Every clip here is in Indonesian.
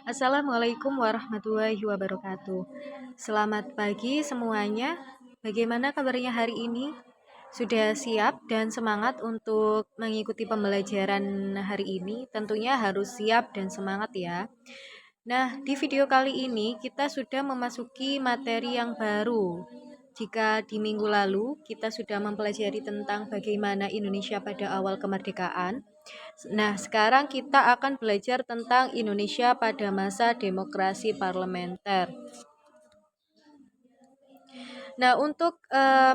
Assalamualaikum warahmatullahi wabarakatuh. Selamat pagi semuanya. Bagaimana kabarnya hari ini? Sudah siap dan semangat untuk mengikuti pembelajaran hari ini? Tentunya harus siap dan semangat ya. Nah, di video kali ini kita sudah memasuki materi yang baru. Jika di minggu lalu kita sudah mempelajari tentang bagaimana Indonesia pada awal kemerdekaan, nah, sekarang kita akan belajar tentang Indonesia pada masa demokrasi parlementer. Nah, untuk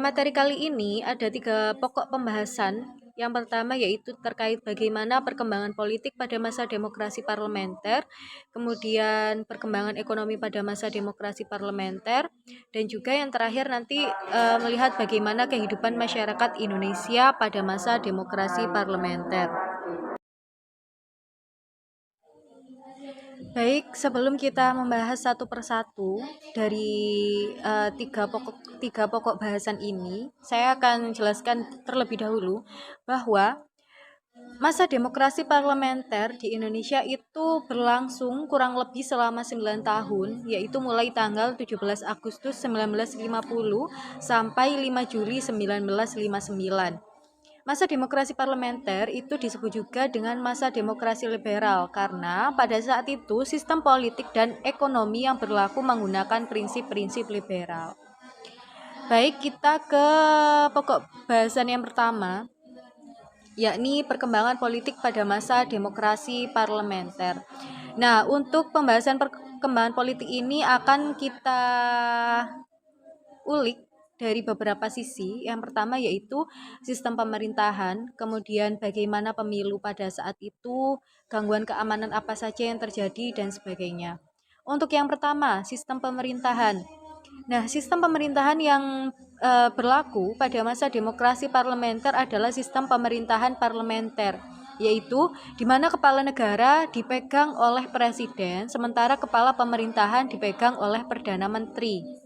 materi kali ini ada 3 pokok pembahasan. Yang pertama yaitu terkait bagaimana perkembangan politik pada masa demokrasi parlementer, kemudian perkembangan ekonomi pada masa demokrasi parlementer, dan juga yang terakhir nanti melihat bagaimana kehidupan masyarakat Indonesia pada masa demokrasi parlementer. Baik, sebelum kita membahas satu persatu dari tiga pokok bahasan ini, saya akan menjelaskan terlebih dahulu bahwa masa demokrasi parlementer di Indonesia itu berlangsung kurang lebih selama 9 tahun, yaitu mulai tanggal 17 Agustus 1950 sampai 5 Juli 1959. Masa demokrasi parlementer itu disebut juga dengan masa demokrasi liberal karena pada saat itu sistem politik dan ekonomi yang berlaku menggunakan prinsip-prinsip liberal. Baik, kita ke pokok bahasan yang pertama, yakni perkembangan politik pada masa demokrasi parlementer. Nah, untuk pembahasan perkembangan politik ini akan kita ulik dari beberapa sisi. Yang pertama yaitu sistem pemerintahan, kemudian bagaimana pemilu pada saat itu, gangguan keamanan apa saja yang terjadi, dan sebagainya. Untuk yang pertama, sistem pemerintahan. Nah, sistem pemerintahan yang berlaku pada masa demokrasi parlementer adalah sistem pemerintahan parlementer, yaitu di mana kepala negara dipegang oleh presiden, sementara kepala pemerintahan dipegang oleh perdana menteri.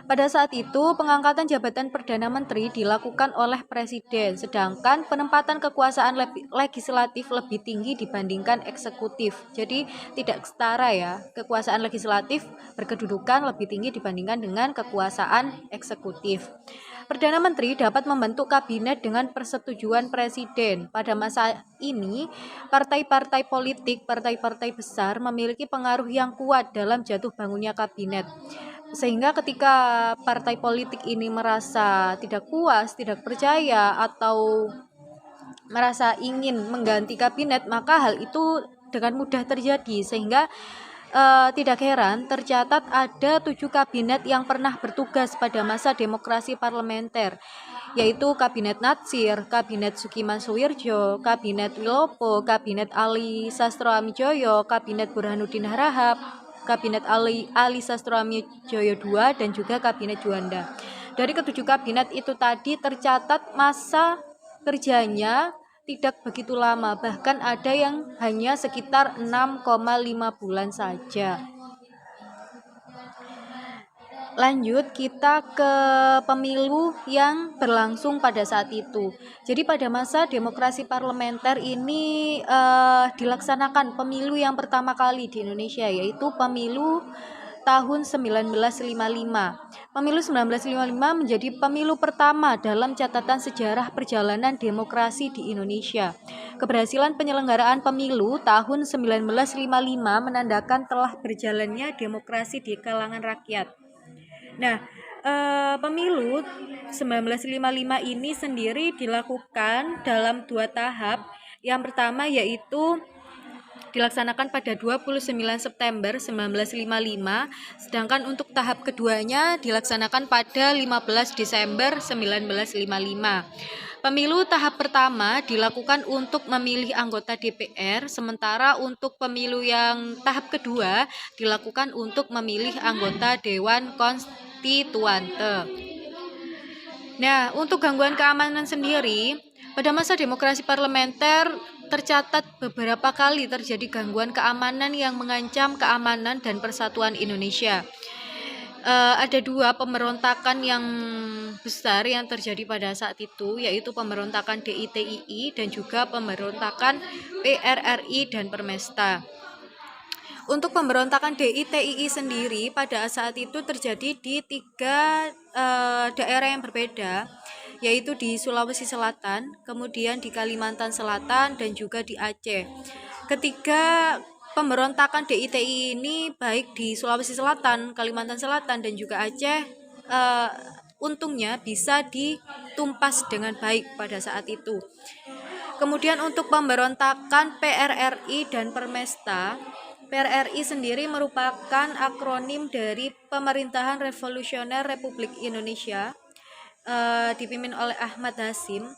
Pada saat itu, pengangkatan jabatan Perdana Menteri dilakukan oleh Presiden, sedangkan penempatan kekuasaan legislatif lebih tinggi dibandingkan eksekutif. Jadi tidak setara ya, kekuasaan legislatif berkedudukan lebih tinggi dibandingkan dengan kekuasaan eksekutif. Perdana Menteri dapat membentuk kabinet dengan persetujuan Presiden. Pada masa ini, partai-partai politik, partai-partai besar memiliki pengaruh yang kuat dalam jatuh bangunnya kabinet. Sehingga ketika partai politik ini merasa tidak puas, tidak percaya, atau merasa ingin mengganti kabinet, maka hal itu dengan mudah terjadi. Sehingga tidak heran tercatat ada 7 kabinet yang pernah bertugas pada masa demokrasi parlementer, yaitu Kabinet Natsir, Kabinet Sukiman Suwirjo, Kabinet Wilopo, Kabinet Ali Sastro Amijoyo, Kabinet Burhanuddin Harahap, Kabinet Ali Sastro Amijoyo II, dan juga Kabinet Juanda. Dari ketujuh kabinet itu tadi tercatat masa kerjanya tidak begitu lama, bahkan ada yang hanya sekitar 6,5 bulan saja. Lanjut, kita ke pemilu yang berlangsung pada saat itu. Jadi pada masa demokrasi parlementer ini dilaksanakan pemilu yang pertama kali di Indonesia, yaitu pemilu tahun 1955. Pemilu 1955 menjadi pemilu pertama dalam catatan sejarah perjalanan demokrasi di Indonesia. Keberhasilan penyelenggaraan pemilu tahun 1955 menandakan telah berjalannya demokrasi di kalangan rakyat. Nah, pemilu 1955 ini sendiri dilakukan dalam 2 tahap. Yang pertama yaitu dilaksanakan pada 29 September 1955, sedangkan untuk tahap keduanya dilaksanakan pada 15 Desember 1955. Pemilu tahap pertama dilakukan untuk memilih anggota DPR, sementara untuk pemilu yang tahap kedua dilakukan untuk memilih anggota Dewan Konstituante. Nah, untuk gangguan keamanan sendiri, pada masa demokrasi parlementer tercatat beberapa kali terjadi gangguan keamanan yang mengancam keamanan dan persatuan Indonesia. Ada 2 pemberontakan yang besar yang terjadi pada saat itu, yaitu pemberontakan DITII dan juga pemberontakan PRRI dan Permesta. Untuk pemberontakan DITII sendiri pada saat itu terjadi di tiga daerah yang berbeda, yaitu di Sulawesi Selatan, kemudian di Kalimantan Selatan, dan juga di Aceh. Ketiga pemberontakan DITII ini baik di Sulawesi Selatan, Kalimantan Selatan, dan juga Aceh, untungnya bisa ditumpas dengan baik pada saat itu. Kemudian untuk pemberontakan PRRI dan Permesta, PRRI sendiri merupakan akronim dari Pemerintahan Revolusioner Republik Indonesia, dipimpin oleh Ahmad Hasim,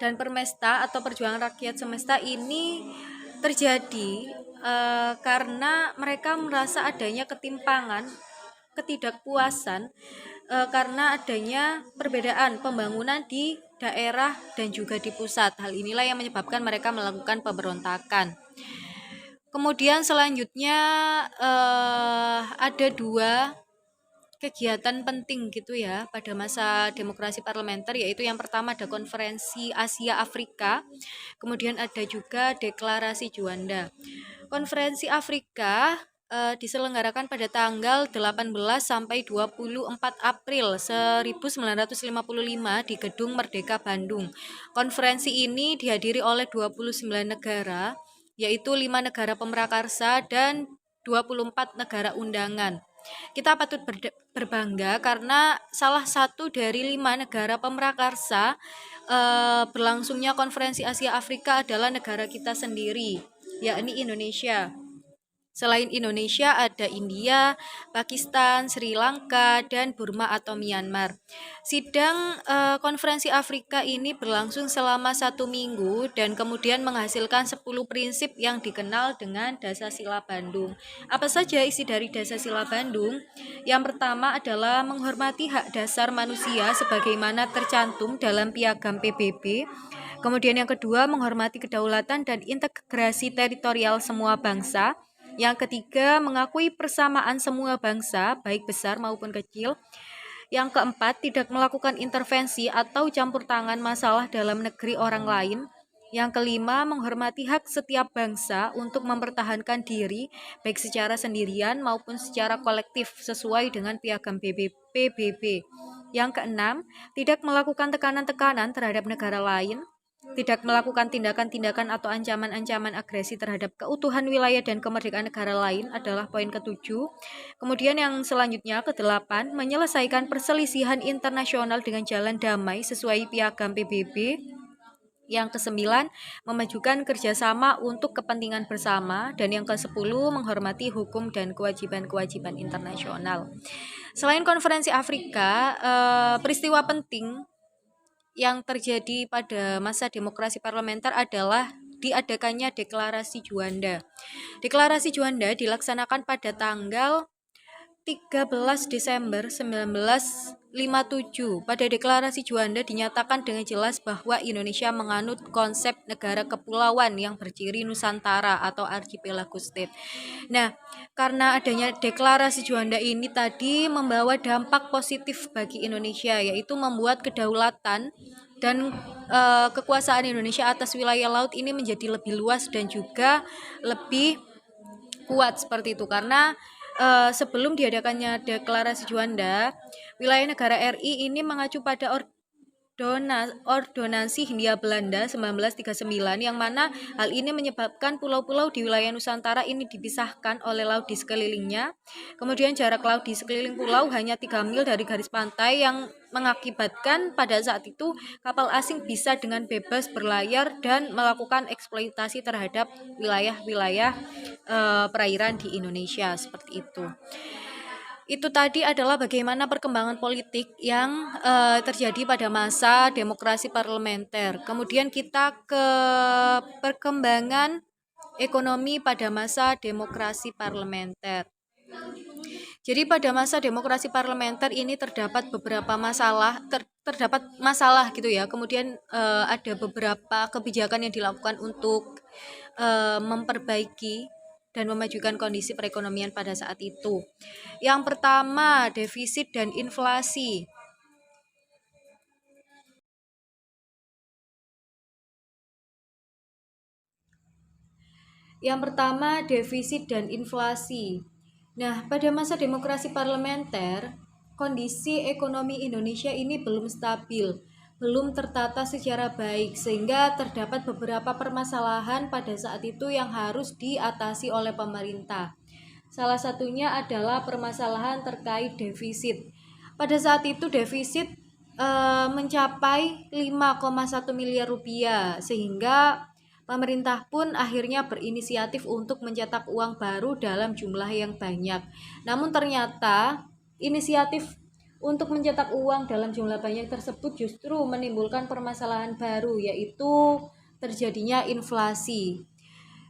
dan Permesta atau Perjuangan Rakyat Semesta ini terjadi karena mereka merasa adanya ketimpangan, ketidakpuasan karena adanya perbedaan pembangunan di daerah dan juga di pusat. Hal inilah yang menyebabkan mereka melakukan pemberontakan. Kemudian selanjutnya ada dua kegiatan penting gitu ya pada masa demokrasi parlementer, yaitu yang pertama ada konferensi Asia Afrika, kemudian ada juga deklarasi Juanda. Konferensi Afrika diselenggarakan pada tanggal 18 sampai 24 April 1955 di Gedung Merdeka Bandung. Konferensi ini dihadiri oleh 29 negara, yaitu 5 negara pemrakarsa dan 24 negara undangan. Kita patut berbangga karena salah satu dari 5 negara pemrakarsa berlangsungnya konferensi Asia Afrika adalah negara kita sendiri, yakni Indonesia. Selain Indonesia ada India, Pakistan, Sri Lanka, dan Burma atau Myanmar. Sidang konferensi Afrika ini berlangsung selama 1 minggu dan kemudian menghasilkan 10 prinsip yang dikenal dengan Dasar-Sila Bandung. Apa saja isi dari Dasar-Sila Bandung? Yang pertama adalah menghormati hak dasar manusia sebagaimana tercantum dalam Piagam PBB. Kemudian yang kedua, menghormati kedaulatan dan integrasi teritorial semua bangsa. Yang ketiga, mengakui persamaan semua bangsa, baik besar maupun kecil. Yang keempat, tidak melakukan intervensi atau campur tangan masalah dalam negeri orang lain. Yang kelima, menghormati hak setiap bangsa untuk mempertahankan diri, baik secara sendirian maupun secara kolektif sesuai dengan Piagam PBB. Yang keenam, tidak melakukan tekanan-tekanan terhadap negara lain, tidak melakukan tindakan-tindakan atau ancaman-ancaman agresi terhadap keutuhan wilayah dan kemerdekaan negara lain adalah poin ketujuh. Kemudian yang selanjutnya kedelapan, menyelesaikan perselisihan internasional dengan jalan damai sesuai Piagam PBB. Yang kesembilan, memajukan kerjasama untuk kepentingan bersama. Dan yang kesepuluh, menghormati hukum dan kewajiban-kewajiban internasional. Selain konferensi Afrika, peristiwa penting yang terjadi pada masa demokrasi parlementer adalah diadakannya deklarasi Juanda. Deklarasi Juanda dilaksanakan pada tanggal 13 Desember 1957. Pada deklarasi Juanda dinyatakan dengan jelas bahwa Indonesia menganut konsep negara kepulauan yang berciri Nusantara atau Archipelago State. Nah, karena adanya deklarasi Juanda ini tadi membawa dampak positif bagi Indonesia, yaitu membuat kedaulatan dan kekuasaan Indonesia atas wilayah laut ini menjadi lebih luas dan juga lebih kuat seperti itu. Karena sebelum diadakannya deklarasi Juanda, wilayah negara RI ini mengacu pada Ordonansi Hindia Belanda 1939, yang mana hal ini menyebabkan pulau-pulau di wilayah Nusantara ini dipisahkan oleh laut di sekelilingnya. Kemudian jarak laut di sekeliling pulau hanya 3 mil dari garis pantai, yang mengakibatkan pada saat itu kapal asing bisa dengan bebas berlayar dan melakukan eksploitasi terhadap wilayah-wilayah perairan di Indonesia seperti itu. Itu tadi adalah bagaimana perkembangan politik yang terjadi pada masa demokrasi parlementer. Kemudian kita ke perkembangan ekonomi pada masa demokrasi parlementer. Jadi pada masa demokrasi parlementer ini terdapat beberapa masalah, terdapat masalah gitu ya. Kemudian ada beberapa kebijakan yang dilakukan untuk memperbaiki dan memajukan kondisi perekonomian pada saat itu. Yang pertama, defisit dan inflasi. Yang pertama, defisit dan inflasi. Nah, pada masa demokrasi parlementer, kondisi ekonomi Indonesia ini belum stabil, belum tertata secara baik, sehingga terdapat beberapa permasalahan pada saat itu yang harus diatasi oleh pemerintah. Salah satunya adalah permasalahan terkait defisit. Pada saat itu defisit mencapai 5,1 miliar rupiah, sehingga pemerintah pun akhirnya berinisiatif untuk mencetak uang baru dalam jumlah yang banyak. Namun ternyata inisiatif untuk mencetak uang dalam jumlah banyak tersebut justru menimbulkan permasalahan baru, yaitu terjadinya inflasi.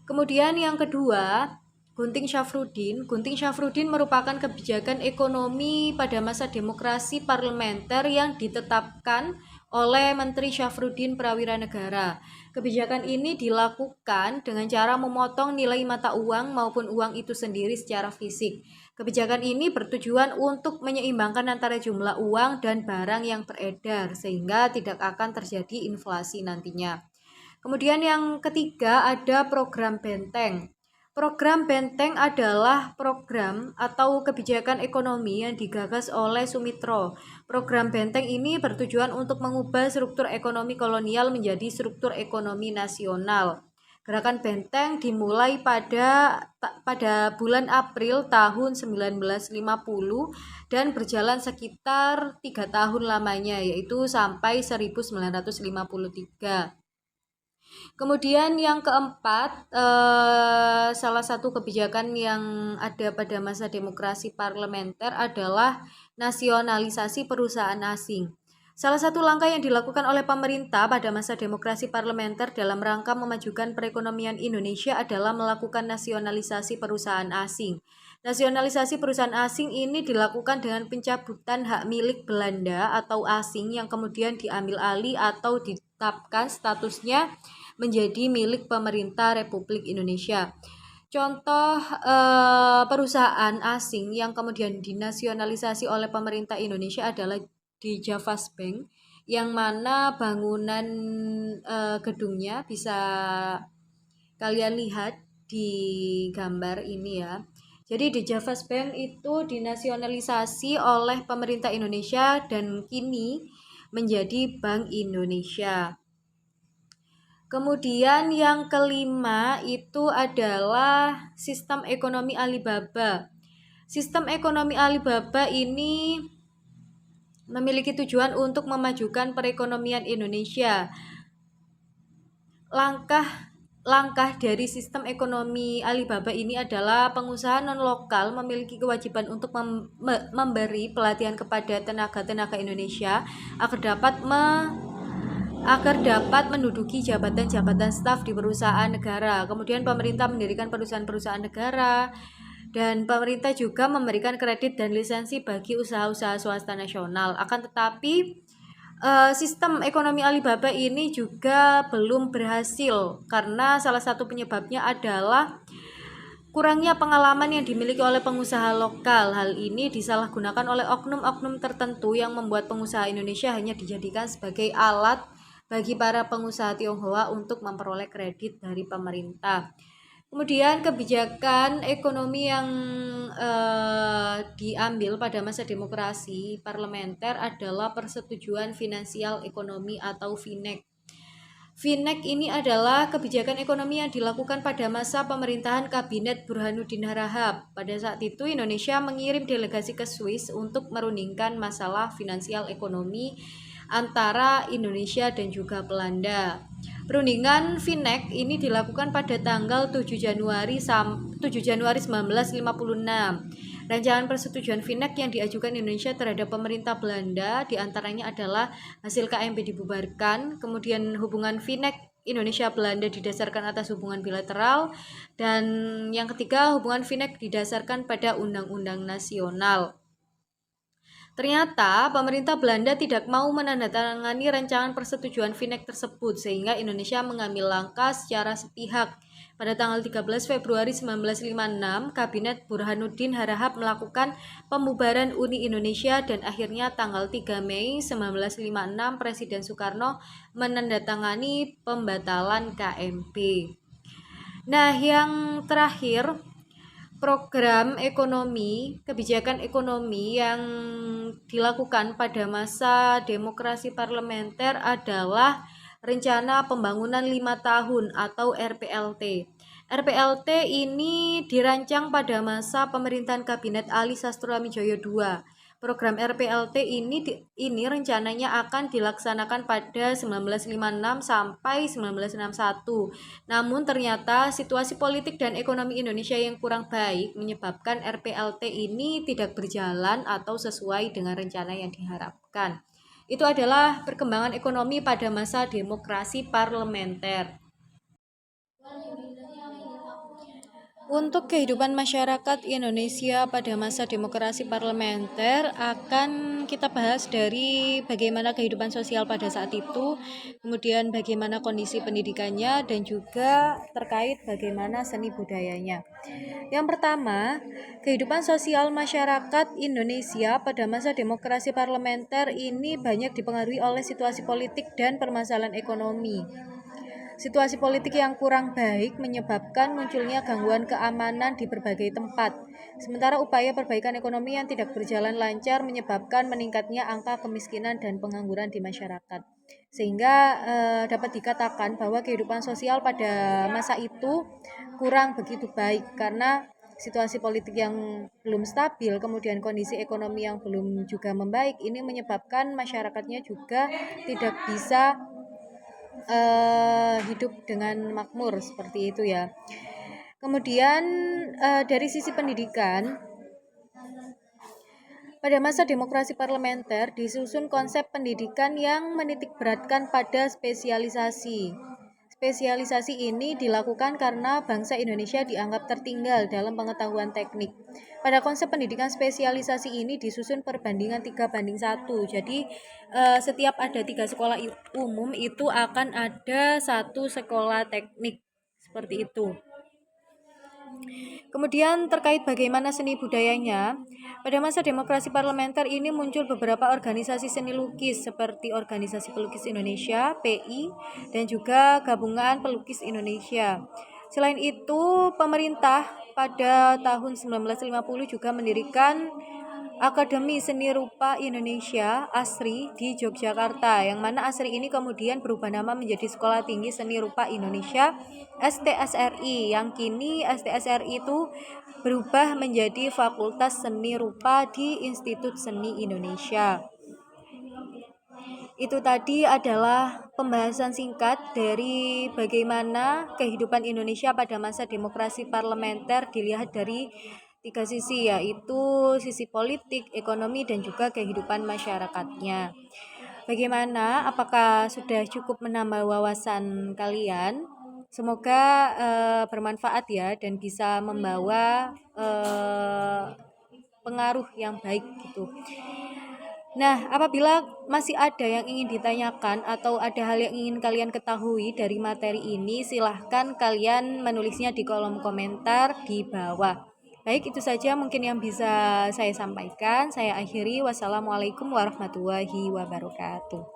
Kemudian yang kedua, Gunting Syafruddin. Gunting Syafruddin merupakan kebijakan ekonomi pada masa demokrasi parlementer yang ditetapkan oleh Menteri Syafruddin Prawira Negara. Kebijakan ini dilakukan dengan cara memotong nilai mata uang maupun uang itu sendiri secara fisik. Kebijakan ini bertujuan untuk menyeimbangkan antara jumlah uang dan barang yang beredar sehingga tidak akan terjadi inflasi nantinya. Kemudian yang ketiga ada program Benteng. Program Benteng adalah program atau kebijakan ekonomi yang digagas oleh Sumitro. Program Benteng ini bertujuan untuk mengubah struktur ekonomi kolonial menjadi struktur ekonomi nasional. Gerakan Benteng dimulai pada bulan April tahun 1950 dan berjalan sekitar 3 tahun lamanya, yaitu sampai 1953. Kemudian yang keempat, salah satu kebijakan yang ada pada masa demokrasi parlementer adalah nasionalisasi perusahaan asing. Salah satu langkah yang dilakukan oleh pemerintah pada masa demokrasi parlementer dalam rangka memajukan perekonomian Indonesia adalah melakukan nasionalisasi perusahaan asing. Nasionalisasi perusahaan asing ini dilakukan dengan pencabutan hak milik Belanda atau asing yang kemudian diambil alih atau ditetapkan statusnya menjadi milik pemerintah Republik Indonesia. Contoh perusahaan asing yang kemudian dinasionalisasi oleh pemerintah Indonesia adalah di Javas Bank, yang mana bangunan gedungnya bisa kalian lihat di gambar ini ya. Jadi di Javas Bank itu dinasionalisasi oleh pemerintah Indonesia dan kini menjadi Bank Indonesia. Kemudian yang kelima itu adalah sistem ekonomi Alibaba. Sistem ekonomi Alibaba ini memiliki tujuan untuk memajukan perekonomian Indonesia. Langkah dari sistem ekonomi Alibaba ini adalah pengusaha non-lokal memiliki kewajiban untuk memberi pelatihan kepada tenaga-tenaga Indonesia agar dapat menduduki jabatan-jabatan staf di perusahaan negara. Kemudian pemerintah mendirikan perusahaan-perusahaan negara, dan pemerintah juga memberikan kredit dan lisensi bagi usaha-usaha swasta nasional. Akan tetapi sistem ekonomi Alibaba ini juga belum berhasil karena salah satu penyebabnya adalah kurangnya pengalaman yang dimiliki oleh pengusaha lokal. Hal ini disalahgunakan oleh oknum-oknum tertentu yang membuat pengusaha Indonesia hanya dijadikan sebagai alat bagi para pengusaha Tionghoa untuk memperoleh kredit dari pemerintah. Kemudian kebijakan ekonomi yang diambil pada masa demokrasi parlementer adalah Persetujuan Finansial Ekonomi atau FINEK. FINEK ini adalah kebijakan ekonomi yang dilakukan pada masa pemerintahan Kabinet Burhanuddin Harahap. Pada saat itu Indonesia mengirim delegasi ke Swiss untuk merundingkan masalah finansial ekonomi antara Indonesia dan juga Belanda. Perundingan FINEK ini dilakukan pada tanggal 7 Januari 1956. Rancangan persetujuan FINEK yang diajukan Indonesia terhadap pemerintah Belanda diantaranya adalah hasil KMP dibubarkan, kemudian hubungan FINEK Indonesia-Belanda didasarkan atas hubungan bilateral, dan yang ketiga hubungan FINEK didasarkan pada undang-undang nasional. Ternyata pemerintah Belanda tidak mau menandatangani rancangan persetujuan FINEK tersebut sehingga Indonesia mengambil langkah secara sepihak. Pada tanggal 13 Februari 1956, Kabinet Burhanuddin Harahap melakukan pembubaran Uni Indonesia dan akhirnya tanggal 3 Mei 1956 Presiden Soekarno menandatangani pembatalan KMP. Nah, yang terakhir, program ekonomi, kebijakan ekonomi yang dilakukan pada masa demokrasi parlementer adalah Rencana Pembangunan 5 Tahun atau RPLT. RPLT ini dirancang pada masa pemerintahan Kabinet Ali Sastroamidjojo II. Program RPLT ini rencananya akan dilaksanakan pada 1956 sampai 1961. Namun ternyata situasi politik dan ekonomi Indonesia yang kurang baik menyebabkan RPLT ini tidak berjalan atau sesuai dengan rencana yang diharapkan. Itu adalah perkembangan ekonomi pada masa demokrasi parlementer. Untuk kehidupan masyarakat Indonesia pada masa demokrasi parlementer akan kita bahas dari bagaimana kehidupan sosial pada saat itu, kemudian bagaimana kondisi pendidikannya, dan juga terkait bagaimana seni budayanya. Yang pertama, kehidupan sosial masyarakat Indonesia pada masa demokrasi parlementer ini banyak dipengaruhi oleh situasi politik dan permasalahan ekonomi. Situasi politik yang kurang baik menyebabkan munculnya gangguan keamanan di berbagai tempat. Sementara upaya perbaikan ekonomi yang tidak berjalan lancar menyebabkan meningkatnya angka kemiskinan dan pengangguran di masyarakat. Sehingga dapat dikatakan bahwa kehidupan sosial pada masa itu kurang begitu baik karena situasi politik yang belum stabil, kemudian kondisi ekonomi yang belum juga membaik, ini menyebabkan masyarakatnya juga tidak bisa hidup dengan makmur seperti itu ya. Kemudian dari sisi pendidikan, pada masa demokrasi parlementer disusun konsep pendidikan yang menitikberatkan pada spesialisasi. Spesialisasi ini dilakukan karena bangsa Indonesia dianggap tertinggal dalam pengetahuan teknik. Pada konsep pendidikan spesialisasi ini disusun perbandingan 3:1. Jadi setiap ada 3 sekolah umum itu akan ada 1 sekolah teknik. Seperti itu. Kemudian terkait bagaimana seni budayanya, pada masa demokrasi parlementer ini muncul beberapa organisasi seni lukis seperti Organisasi Pelukis Indonesia, PI, dan juga Gabungan Pelukis Indonesia. Selain itu, pemerintah pada tahun 1950 juga mendirikan Akademi Seni Rupa Indonesia (ASRI) di Yogyakarta, yang mana ASRI ini kemudian berubah nama menjadi Sekolah Tinggi Seni Rupa Indonesia (STSRI), yang kini STSRI itu berubah menjadi Fakultas Seni Rupa di Institut Seni Indonesia. Itu tadi adalah pembahasan singkat dari bagaimana kehidupan Indonesia pada masa demokrasi parlementer dilihat dari 3 sisi, yaitu sisi politik, ekonomi, dan juga kehidupan masyarakatnya. Bagaimana? Apakah sudah cukup menambah wawasan kalian? Semoga bermanfaat ya dan bisa membawa pengaruh yang baik gitu. Nah, apabila masih ada yang ingin ditanyakan atau ada hal yang ingin kalian ketahui dari materi ini, silahkan kalian menulisnya di kolom komentar di bawah. Baik, itu saja mungkin yang bisa saya sampaikan. Saya akhiri. Wassalamualaikum warahmatullahi wabarakatuh.